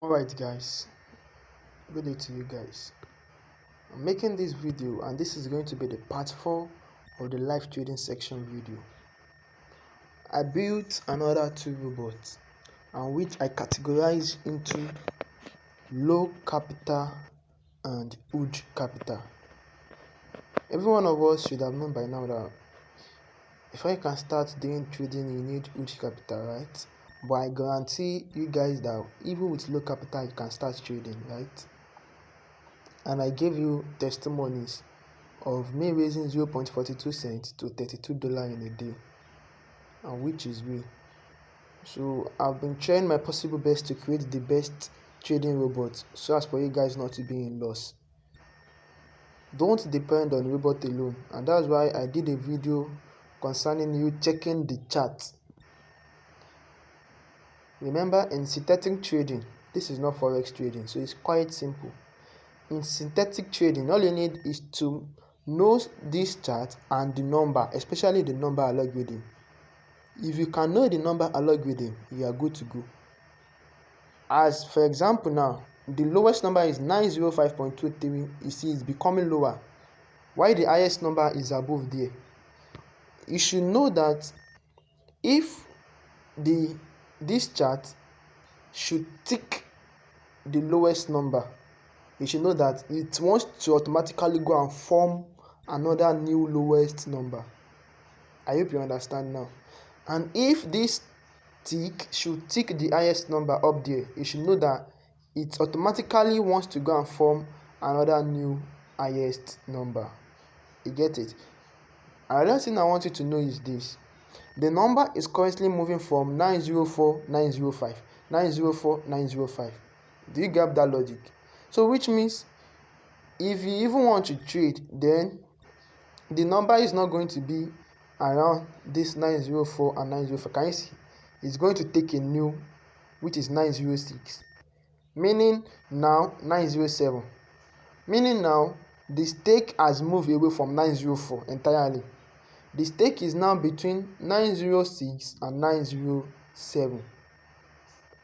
Alright guys, good day to you guys. I'm making this video and this is going to be the part 4 of the live trading section video. I built another two robots and which I categorize into low capital and huge capital. Every one of us should have known by now that before you can start doing trading you need huge capital, right? But I guarantee you guys that even with low capital you can start trading, right? And I gave you testimonies of me raising 0.42 cents to $32 in a day, and which is real. So I've been trying my possible best to create the best trading robot so as for you guys not to be in loss. Don't depend on robot alone, and that's why I did a video concerning you checking the chart. Remember, in synthetic trading, this is not forex trading, so it's quite simple. In synthetic trading, all you need is to know this chart and the number, especially the number algorithm. If you can know the number algorithm, you are good to go. As for example now, the lowest number is 905.23. You see it's becoming lower, while the highest number is above there. You should know that if this chart should tick the lowest number, you should know that it wants to automatically go and form another new lowest number. I hope you understand now. And if this tick should tick the highest number up there, you should know that it automatically wants to go and form another new highest number. You get it? Another thing I want you to know is this: the number is currently moving from 904,905, 904,905. Do you grab that logic? So which means if you even want to trade, then the number is not going to be around this 904 and 905. Can you see? It's going to take a new, which is 906, meaning now 907, meaning now the stake has moved away from 904 entirely. The stake is now between 906 and 907.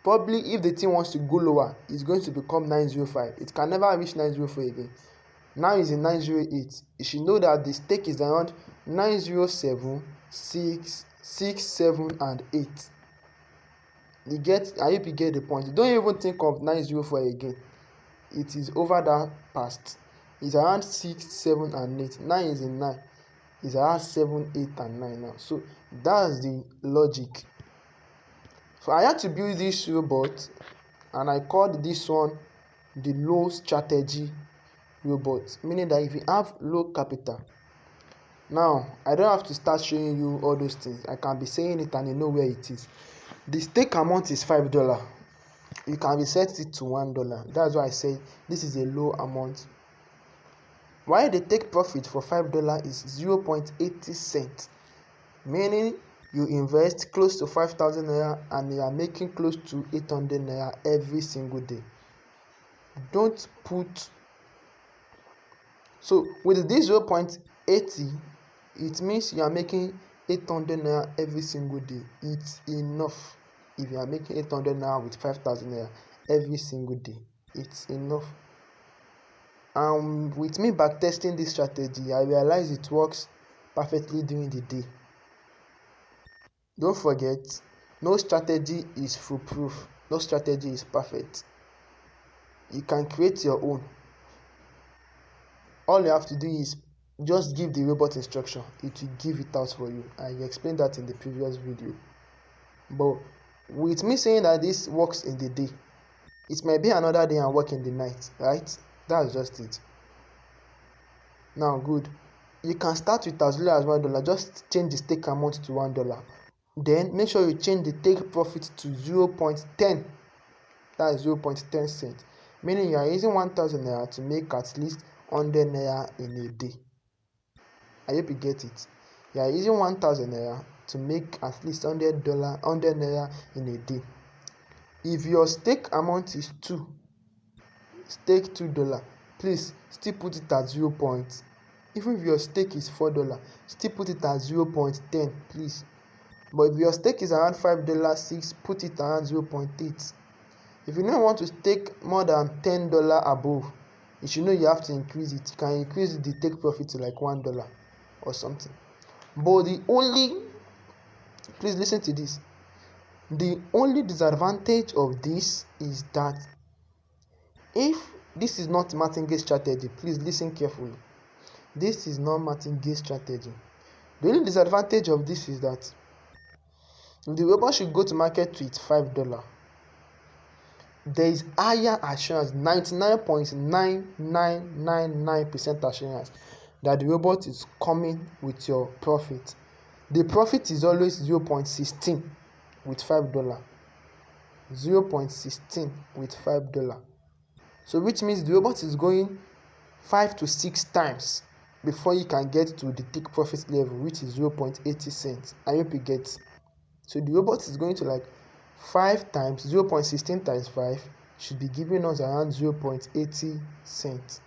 Probably if the thing wants to go lower, it's going to become 905. It can never reach 904 again. Now it's in 908. You should know that the stake is around 907, 6, 6, 7, and 8. You get? I hope you get the point. You don't even think of 904 again. It is over that past. It's around 6, 7, and 8. 9 is in 9. It's around 7, 8, and 9 now. So that's the logic. So I had to build this robot, and I called this one the low strategy robot, meaning that if you have low capital, now I don't have to start showing you all those things. I can be saying it and you know where it is. The stake amount is $5. You can reset it to $1. That's why I say this is a low amount. Why the take profit for $5 is 0.80 cents, meaning you invest close to 5,000 naira and you are making close to 800 naira every single day. Don't put. So with this 0.80, it means you are making 800 naira every single day. It's enough. If you are making 800 naira with 5,000 naira every single day, it's enough. With me back testing this strategy, I realized it works perfectly during the day. Don't forget, no strategy is foolproof. No strategy is perfect. You can create your own. All you have to do is just give the robot instruction. It will give it out for you. I explained that in the previous video. But with me saying that this works in the day, it might be another day and work in the night, right? That's just it. Now good. You can start with as little as $1. Just change the stake amount to $1. Then make sure you change the take profit to 0.10. That is 0.10 cents. Meaning you are using 1,000 naira to make at least 100 naira in a day. I hope you get it. You are using 1,000 naira to make at least $100 naira in a day. If your stake amount is 2, stake $2, please still put it at 0. Even if your stake is $4, still put it at 0.10, please. But if your stake is around $5, 6, put it around 0.8. If you don't want to take more than $10 above, you should know you have to increase it. You can increase the take profit to like $1 or something. But please listen to this. The only disadvantage of this is that if this is not martingale strategy, please listen carefully. This is not martingale strategy. The only disadvantage of this is that if the robot should go to market with $5, there is higher assurance, 99.9999% assurance that the robot is coming with your profit. The profit is always 0.16 with $5. 0.16 with $5. So which means the robot is going 5 to 6 times before you can get to the take profit level, which is 0.80 cents. I hope you get. So the robot is going to like 5 times 0.16 times 5 should be giving us around 0.80 cents,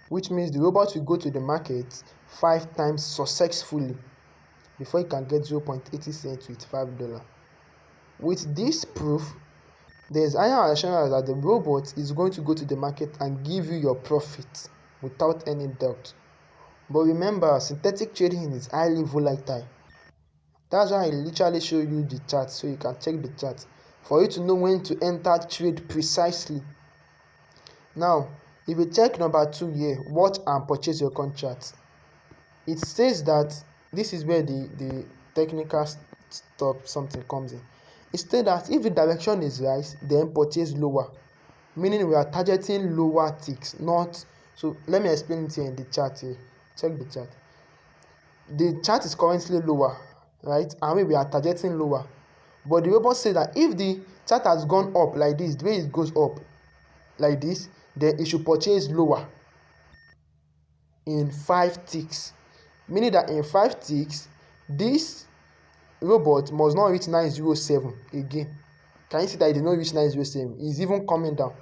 which means the robot will go to the market 5 times successfully before you can get 0.80 cents with $5. With this proof, there is higher assurance that the robot is going to go to the market and give you your profit without any doubt. But remember, synthetic trading is highly volatile. That's why I literally show you the chart so you can check the chart for you to know when to enter trade precisely. Now, if you check number 2 here, watch and purchase your contract. It says that this is where the technical stop something comes in. It states that if the direction is rise, then purchase lower, meaning we are targeting lower ticks, not. So let me explain it here in the chart here. Check the chart. The chart is currently lower, right? And we are targeting lower. But the robot says that if the chart has gone up like this, the way it goes up like this, then it should purchase lower in 5 ticks. Meaning that in 5 ticks, this robot must not reach 907 again. Can you see that it did not reach 907? It's even coming down.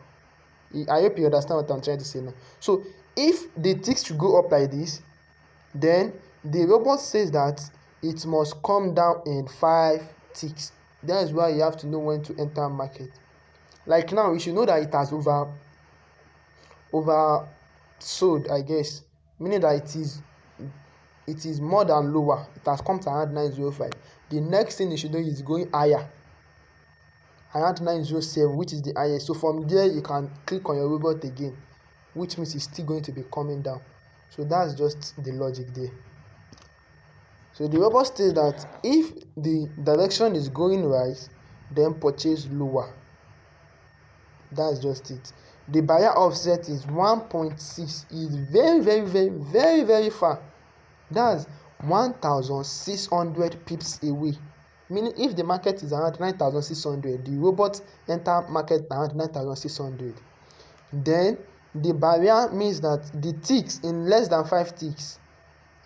I hope you understand what I'm trying to say now. So if the ticks should go up like this, then the robot says that it must come down in 5 ticks. That is why you have to know when to enter market. Like now, you should know that it has oversold, I guess, meaning that it is more than lower. It has come to around 905. The next thing you should know is going higher, around 907, which is the highest. So from there you can click on your robot again, which means it's still going to be coming down. So that's just the logic there. So the robot states that if the direction is going right, then purchase lower. That's just it. The buyer offset is 1.6. Is very far. That's 1,600 pips away. Meaning if the market is around 9,600, the robot enter market around 9,600. Then the barrier means that the ticks in less than 5 ticks,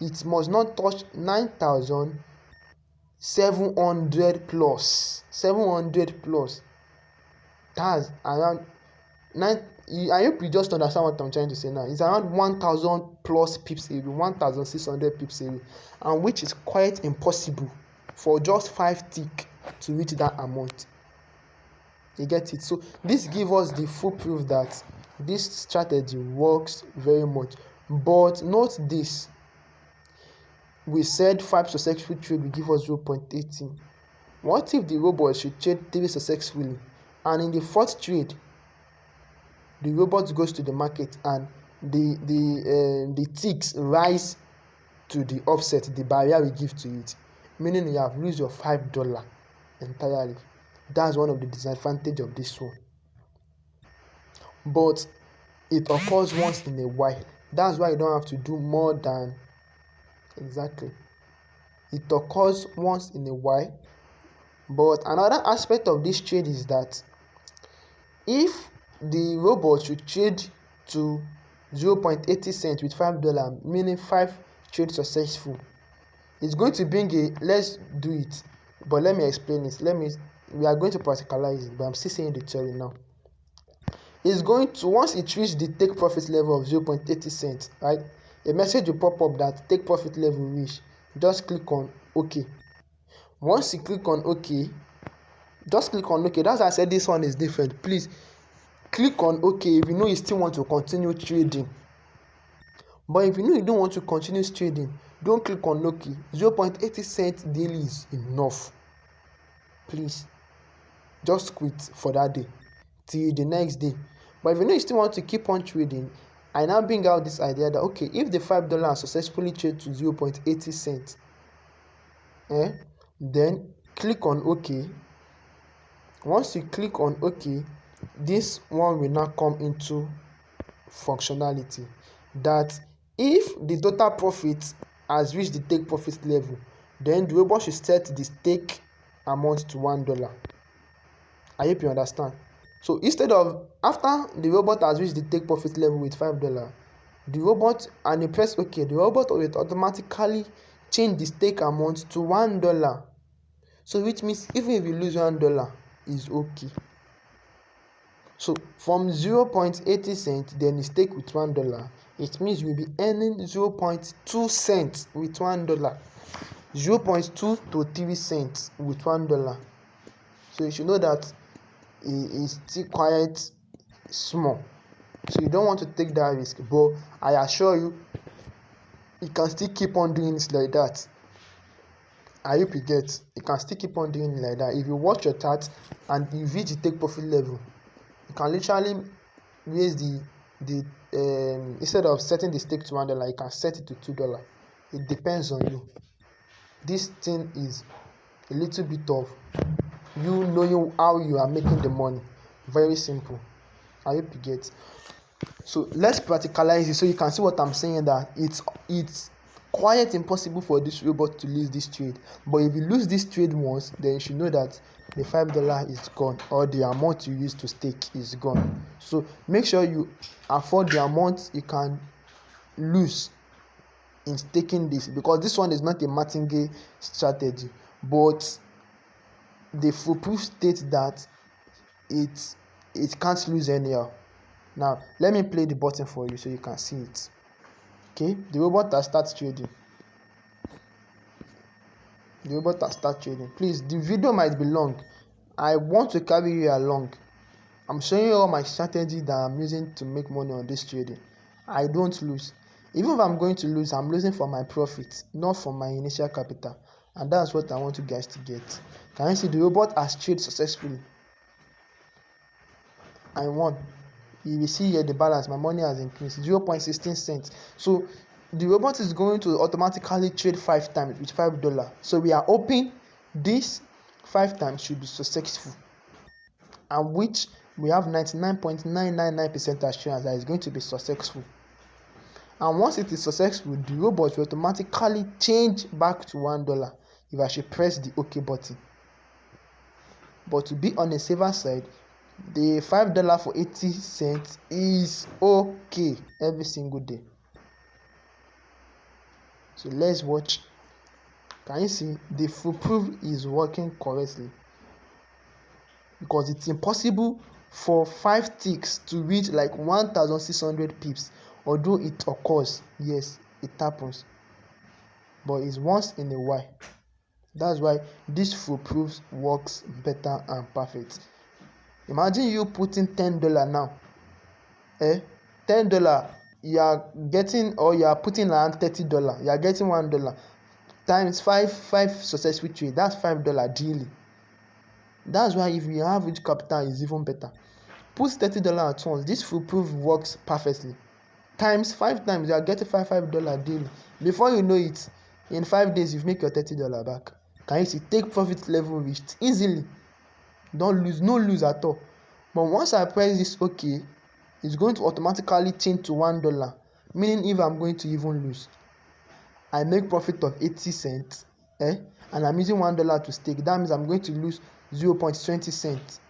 it must not touch 9,700 plus. 700 plus. That's around 9. I hope you just understand what I'm trying to say now. It's around 1,000 plus pips away, 1,600 pips away, and which is quite impossible for just 5 tick to reach that amount. You get it? So this gives us the full proof that this strategy works very much. But note this: we said 5 successful trade will give us 0.18. What if the robot should trade 3 successfully, and in the 4th trade the robot goes to the market and the ticks rise to the offset, the barrier we give to it, meaning you have lose your $5 entirely. That's one of the disadvantages of this one. But it occurs once in a while. That's why you don't have to do more than exactly. It occurs once in a while. But another aspect of this trade is that if the robot should trade to 0.80 cents with $5, meaning 5 trade successful, it's going to bring let's do it, but let me explain it. We are going to practicalize it, but I'm still saying the theory now. It's going to, once it reaches the take profit level of 0.80 cents, right, a message will pop up that take profit level reach. Just click on OK. Once you click on OK, Just click on OK. That's why I said this one is different. Please click on OK if you know you still want to continue trading. But if you know you don't want to continue trading, don't click on OK. 0.80 cents daily is enough. Please just quit for that day till the next day. But if you know you still want to keep on trading, I now bring out this idea that okay, if the $5 successfully trade to 0.80 cents, then click on OK. Once you click on OK, this one will now come into functionality that if the total profit has reached the take profit level, then the robot should set the stake amount to $1. I hope you understand. So instead of after the robot has reached the take profit level with $5, the robot and you press OK, the robot will automatically change the stake amount to $1. So which means even if you lose $1, is okay. So from 0.80 cents, then you stake with $1. It means you will be earning 0.2 cents with $1, 0.2 to 3 cents with $1. So you should know that it is still quite small. So you don't want to take that risk. But I assure you, you can still keep on doing it like that. I hope you get. You can still keep on doing it like that. If you watch your chart and you reach the take profit level, you can literally raise the instead of setting the stake to $1, you can set it to $2. It depends on you. This thing is a little bit of you knowing how you are making the money. Very simple. I hope you get. So let's practicalize it so you can see what I'm saying, that it's quite impossible for this robot to lose this trade. But if you lose this trade once, then you should know that the $5 is gone, or the amount you used to stake is gone. So make sure you afford the amount you can lose in staking this, because this one is not a martingale strategy, but the foolproof states that it can't lose anyhow. Now let me play the button for you so you can see it. Okay, the robot has started trading. Please, the video might be long. I want to carry you along. I'm showing you all my strategy that I'm using to make money on this trading. I don't lose. Even if I'm going to lose, I'm losing for my profit, not for my initial capital. And that's what I want you guys to get. Can you see the robot has traded successfully? I won. You will see here the balance. My money has increased 0.16 cents. So the robot is going to automatically trade 5 times with $5. So we are hoping this 5 times should be successful, and which we have 99.999% assurance that it's going to be successful. And once it is successful, the robot will automatically change back to $1 if I should press the OK button. But to be on the safer side, the $5 for 80 cents is okay every single day. So let's watch. Can you see the foolproof is working correctly? Because it's impossible for 5 ticks to reach like 1,600 pips. Although it occurs, yes, it happens, but it's once in a while. That's why this foolproof works better and perfect. Imagine you putting $10 now. $10 you are getting, or you are putting around $30. You are getting $1 times 5 successful trade. That's $5 daily. That's why if you have huge capital, is even better. Put $30 at once. This foolproof works perfectly. Times 5 times, you are getting $5 daily. Before you know it, in 5 days you've made your $30 back. Can you see? Take profit level reached easily. Don't lose, no lose at all. But once I press this OK, it's going to automatically change to $1. Meaning if I'm going to even lose, I make profit of 80 cents, and I'm using $1 to stake. That means I'm going to lose 0.20 cents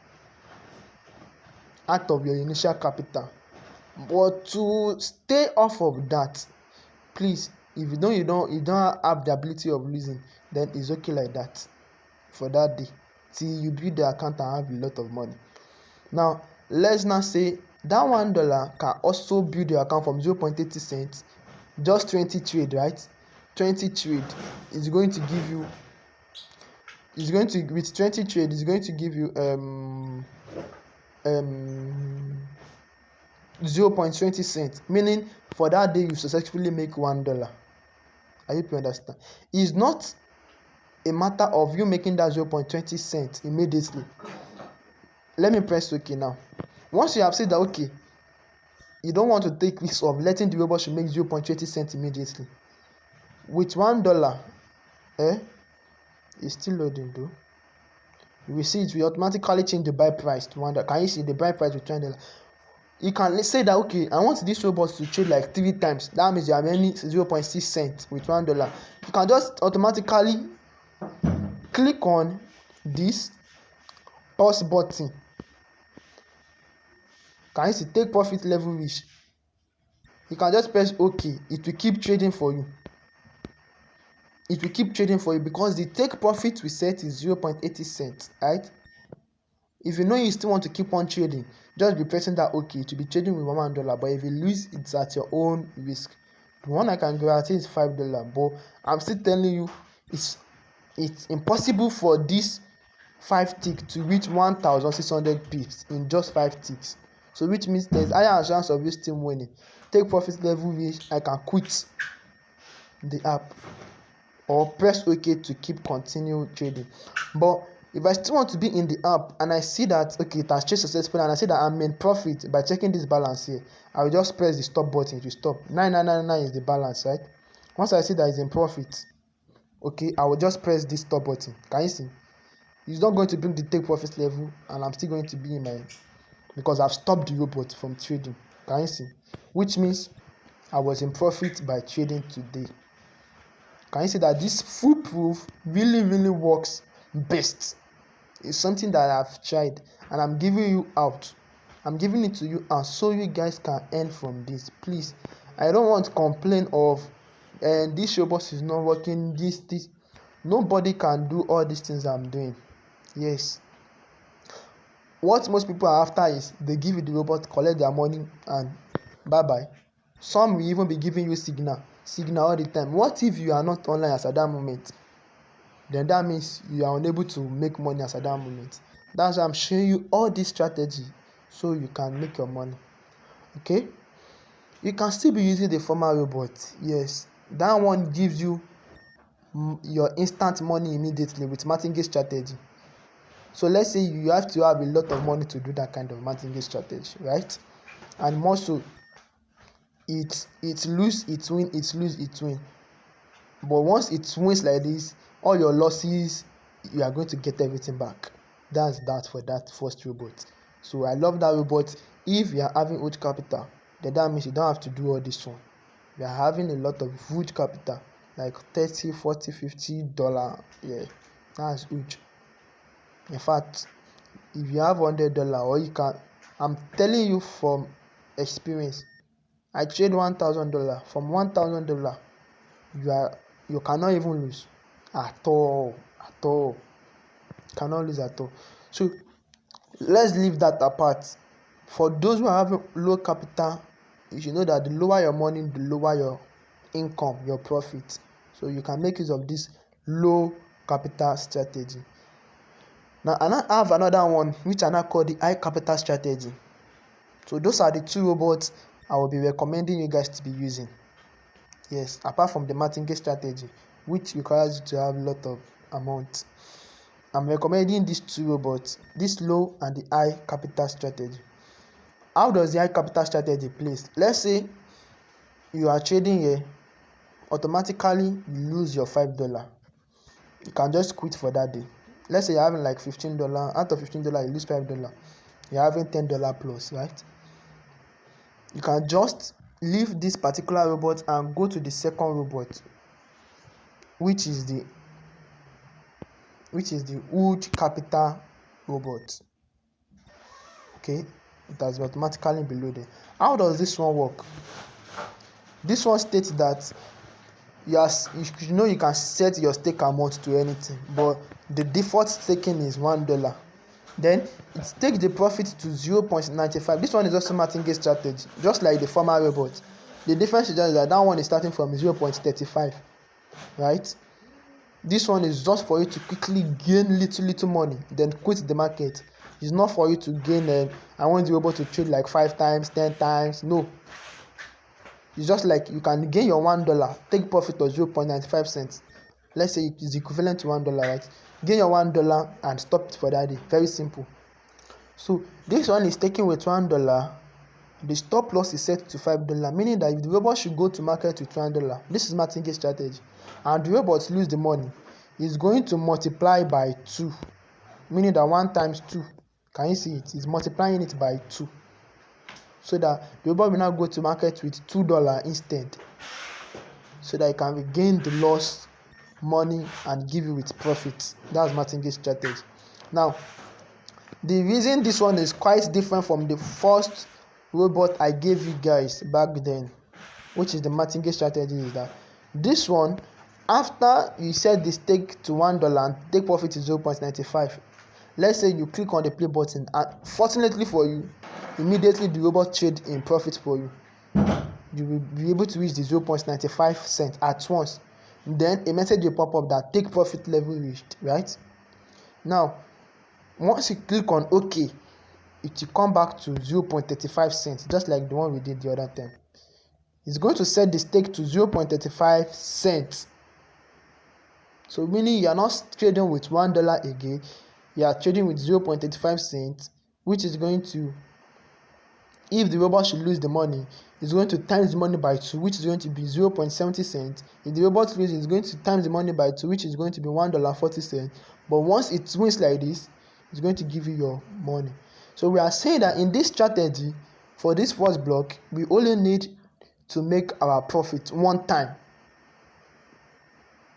out of your initial capital. But to stay off of that, please, if you don't have the ability of losing, then it's okay like that for that day till you build the account and have a lot of money. Now let's now say that $1 can also build your account from 0.80 cents, just 20 trade, right? 20 trade is going to give you It's going to, with 20 trade, it's going to give you 0.20 cents, meaning for that day you successfully make $1. I hope you understand. It's not a matter of you making that 0.20 cents immediately. Let me press OK now. Once you have said that okay, you don't want to take risk of letting the robot should make 0.20 cents immediately. With $1, it's still loading though. You will see it will automatically change the buy price to $1. Can you see the buy price with $20? You can say that okay, I want this robot to trade like 3 times. That means you are earning 0.6 cents with $1. You can just automatically click on this pause button. Can you see take profit level reach? You can just press OK. It will keep trading for you. It will keep trading for you because the take profit we set is 0.80 cents, right? If you know you still want to keep on trading, just be pressing that OK to be trading with $1. But if you lose, it's at your own risk. The one I can guarantee is $5. But I'm still telling you, it's impossible for this 5 tick to reach 1,600 pips in just 5 ticks. So which means there's higher chance of you still winning. Take profit level reach, I can quit the app or press OK to keep continue trading. But if I still want to be in the app and I see that okay, it has traded successfully and I see that I'm in profit by checking this balance here, I will just press the stop button to stop. 9999 is the balance, right? Once I see that it's in profit, okay, I will just press this stop button. Can you see? It's not going to bring the take profit level and I'm still going to be in my, because I've stopped the robot from trading. Can you see? Which means I was in profit by trading today. Can you see that this foolproof really works best? It's something that I've tried and I'm giving you out. I'm giving it to you and so you guys can earn from this. Please, I don't want to complain of and this robot is not working, this. Nobody can do all these things I'm doing. Yes, what most people are after is they give you the robot, collect their money and bye. Some will even be giving you signal all the time. What if you are not online as at that moment? Then that means you are unable to make money as at that moment. That's why I'm showing you all this strategy so you can make your money. Okay, you can still be using the former robot. Yes, that one gives you your instant money immediately with martingale strategy. So let's say you have to have a lot of money to do that kind of martingale strategy, right? And more so, it's lose, it win, it's lose, it win. But once it wins like this, all your losses, you are going to get everything back. That's that for that first robot. So I love that robot. If you are having huge capital, then that means you don't have to do all this one. You are having a lot of huge capital, like $30, $40, $50. Yeah, that's huge. In fact, if you have $100 or you can, I'm telling you from experience, I trade $1,000. From $1,000, you cannot even lose at all. Cannot lose at all. So let's leave that apart. For those who are having low capital, you should know that the lower your money, the lower your income, your profit. So you can make use of this low capital strategy. Now I have another one which I now call the high capital strategy. So those are the two robots I will be recommending you guys to be using. Yes, apart from the martingale strategy, which requires you to have a lot of amount. I'm recommending these two robots, this low and the high capital strategy. How does the high capital strategy place? Let's say you are trading here, automatically you lose your $5. You can just quit for that day. Let's say you're having like $15. Out of $15, you lose $5. You're having $10 plus, right? You can just leave this particular robot and go to the second robot, which is the huge capital robot. Okay, it has automatically been loaded. How does this one work? This one states that you can set your stake amount to anything, but the default staking is $1. Then it takes the profit to 0.95. This one is also martingale strategy, just like the former robot. The difference is just that one is starting from 0.35, right? This one is just for you to quickly gain little money, then quit the market. It's not for you to gain. I want the robot to trade like 5 times, 10 times. No. It's just like you can gain your $1, take profit of 0.95 cents. Let's say it is equivalent to $1, right? Gain your $1 and stop it for that day. Very simple. So this one is taken with $1. The stop loss is set to $5, meaning that if the robot should go to market with $1, this is martingale strategy, and the robot lose the money, it's going to multiply by 2, meaning that 1 times 2, can you see it? It's multiplying it by 2, so that the robot will now go to market with $2 instead, so that it can regain the lost money and give you with profit. That's martingale strategy. Now, the reason this one is quite different from the first robot I gave you guys back then, which is the martingale strategy, is that this one, after you set the stake to $1 and take profit to 0.95, let's say you click on the play button, and fortunately for you, immediately the robot trade in profit for you. You will be able to reach the 0.95 cent at once. Then a message will pop up that take profit level reached, right? Now, once you click on OK, it will come back to 0.35 cents, just like the one we did the other time. It's going to set the stake to 0.35 cents. So meaning you are not trading with $1 again, you are trading with 0.35 cents, which is going to, if the robot should lose the money, it's going to times the money by 2, which is going to be 0.70 cents. If the robot loses, it's going to times the money by 2, which is going to be $1.40. But once it wins like this, it's going to give you your money. So we are saying that in this strategy, for this first block, we only need to make our profit 1 time.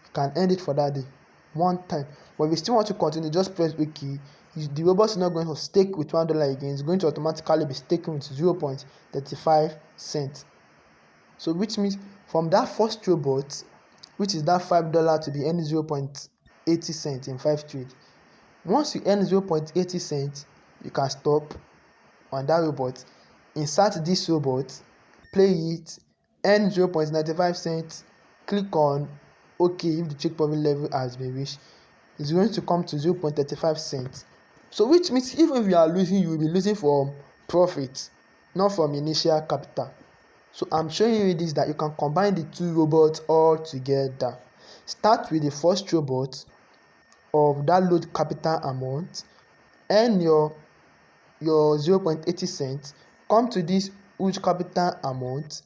You can end it for that day, 1 time. But if you still want to continue, just press OK. The robot is not going to stake with $1 again. It's going to automatically be staking with 0.35 cents. So which means from that first robot, which is that $5 to be earning 0.80 cents in 5 trades. Once you earn 0.80 cents, you can stop on that robot, insert this robot, play it, earn 0.95 cents, click on OK if the take profit level has been reached. It's going to come to 0.35 cents. So which means even if you are losing, you will be losing from profit, not from initial capital. So I'm showing you this, that you can combine the 2 robots all together. Start with the first robot of that low capital amount, earn your 0.80 cents, come to this huge capital amount,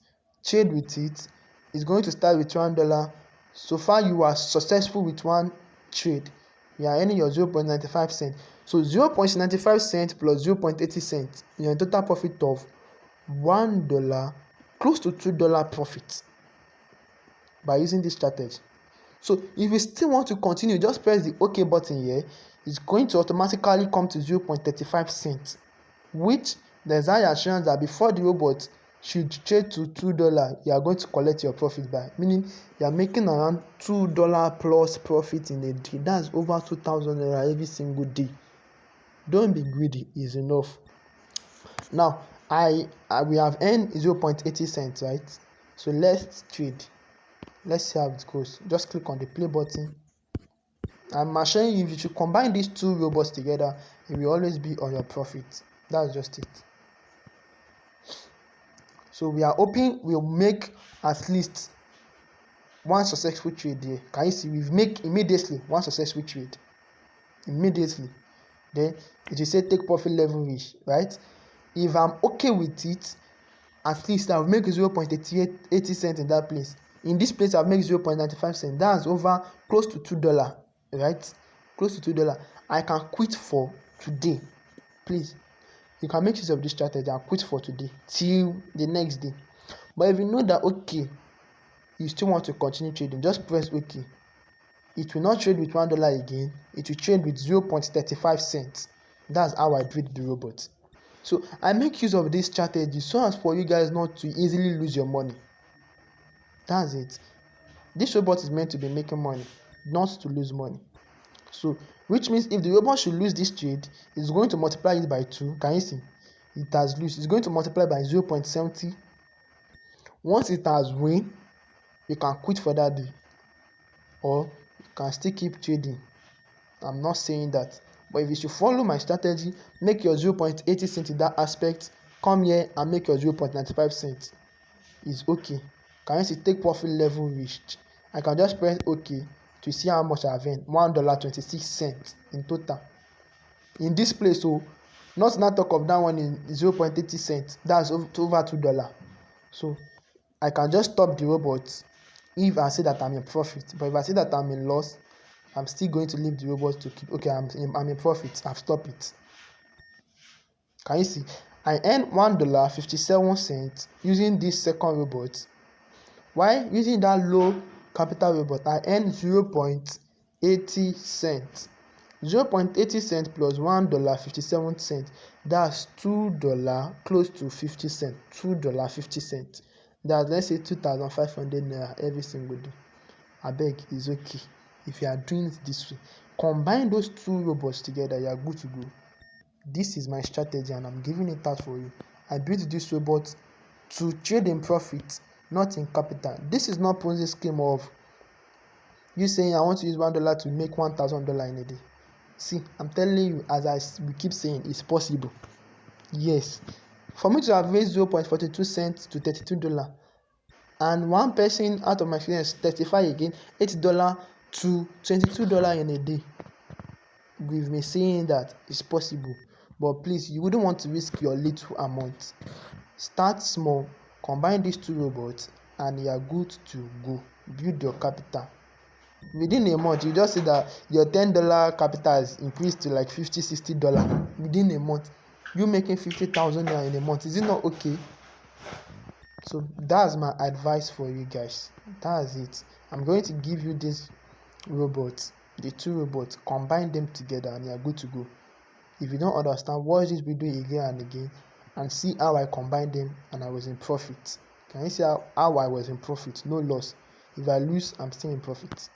trade with it. It's going to start with $1. So far you are successful with 1 trade. You are earning your 0.95 cents. So 0.95 cents plus 0.80 cents, you are total profit of $1, close to $2 profit by using this strategy. So if you still want to continue, just press the OK button here. It's going to automatically come to 0.35 cents, which there's high assurance that before the robot should trade to $2, you are going to collect your profit back, meaning you are making around $2 plus profit in a day. That's over 2,000 naira every single day. Don't be greedy, is enough. Now we have earned 0.80 cents, right? So let's trade. Let's see how it goes. Just click on the play button. I'm showing you, if you should combine these 2 robots together, it will always be on your profit. That's just it. So we are hoping we'll make at least 1 successful trade here. Can you see? We've made immediately 1 successful trade. Immediately. Then it will say take profit level reach, right? If I'm okay with it, at least I'll make 0.80 cents in that place. In this place, I'll make 0.95 cents. That's over close to $2, right? Close to $2. I can quit for today. Please, you can make use of this strategy and quit for today till the next day. But if you know that, okay, you still want to continue trading, just press OK. It will not trade with $1 again. It will trade with 0.35 cents. That's how I trade the robot. So I make use of this strategy so as for you guys not to easily lose your money. That's it. This robot is meant to be making money, not to lose money. So which means if the robot should lose this trade, it's going to multiply it by 2. Can you see? It has lost. It's going to multiply by 0.70. Once it has win, you can quit for that day, or you can still keep trading. I'm not saying that, but if you should follow my strategy, make your 0.80 cent in that aspect, come here and make your 0.95 cent. Is okay. Can you see take profit level reached? I can just press OK to see how much I've earned. $1.26 in total. In this place, so not talk of that one in 0.80 cents. That's over $2. So I can just stop the robot if I say that I'm in profit. But if I say that I'm in loss, I'm still going to leave the robot to keep. Okay, I'm in profit. I've stopped it. Can you see? I earned $1.57 using this second robot. While using that low capital robot, I earned 0.80 cents. 0.80 cents plus $1.57, that's $2, close to 50 cents. $2.50. That's, let's say, 2,500 naira every single day. Abeg, is okay if you are doing it this way. Combine those two robots together, you are good to go. This is my strategy and I'm giving it out for you. I built this robot to trade in profit, not in capital. This is not Ponzi scheme of you saying I want to use $1 to make $1,000 in a day. See, I'm telling you, as we keep saying, it's possible. Yes. For me to have raised 0.42 cents to $32, and one person out of my experience testify again, $8 to $22 in a day. We've been saying that it's possible, but please, you wouldn't want to risk your little amount. Start small, combine these two robots, and you are good to go. Build your capital. Within a month, you just see that your $10 capital has increased to like $50, $60 within a month. You making 50,000 naira in a month, is it not okay? So that's my advice for you guys. That's it. I'm going to give you this robots, the two robots, combine them together and you're good to go. If you don't understand, watch this video again and again and see how I combined them and I was in profit. Can you see how I was in profit? No loss. If I lose, I'm still in profit.